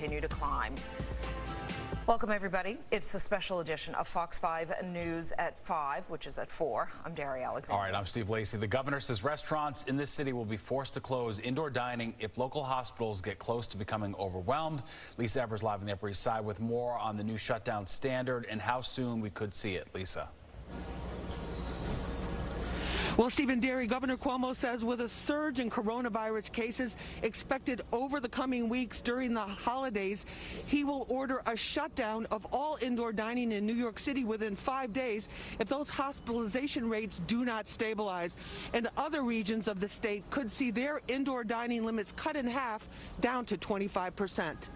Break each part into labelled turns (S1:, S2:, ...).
S1: continue to climb. Welcome, everybody. It's the special edition of Fox 5 News at 5, which is at 4. I'm Dari Alexander.
S2: All right, I'm Steve Lacey. The governor says restaurants in this city will be forced to close indoor dining if local hospitals get close to becoming overwhelmed. Lisa Evers live on the Upper East Side with more on the new shutdown standard and how soon we could see it. Lisa.
S3: Well, Stephen Derry, Governor Cuomo says with a surge in coronavirus cases expected over the coming weeks during the holidays, he will order a shutdown of all indoor dining in New York City within 5 days if those hospitalization rates do not stabilize. And other regions of the state could see their indoor dining limits cut in half down to 25%.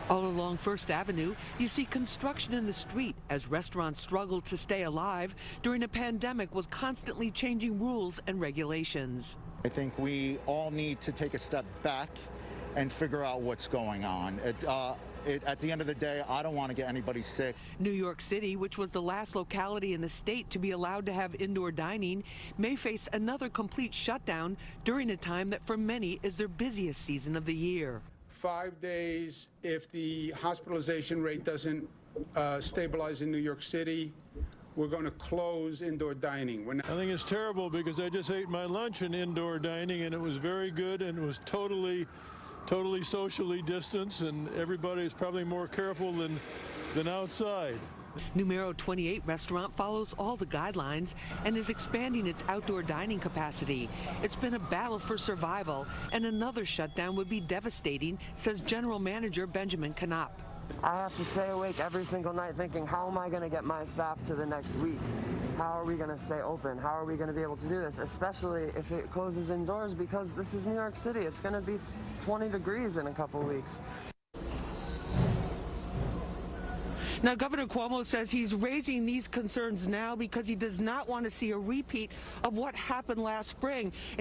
S3: All along First Avenue, you see construction in the street as restaurants struggle to stay alive during a pandemic with constantly changing rules and regulations.
S4: I think we all need to take a step back and figure out what's going on. At the end of the day, I don't want to get anybody sick.
S3: New York City, which was the last locality in the state to be allowed to have indoor dining, may face another complete shutdown during a time that for many is their busiest season of the year.
S5: 5 days if the hospitalization rate doesn't stabilize in New York City. We're going to close indoor dining.
S6: I think it's terrible because I just ate my lunch in indoor dining and it was very good and it was totally socially distanced, and everybody is probably more careful than outside.
S3: Numero 28 restaurant follows all the guidelines and is expanding its outdoor dining capacity. It's been a battle for survival, and another shutdown would be devastating, says General Manager Benjamin Knopp.
S7: I have to stay awake every single night thinking, how am I going to get my staff to the next week? How are we going to stay open? How are we going to be able to do this, especially if it closes indoors, because this is New York City. It's going to be 20 degrees in a couple weeks.
S3: Now, Governor Cuomo says he's raising these concerns now because he does not want to see a repeat of what happened last spring. And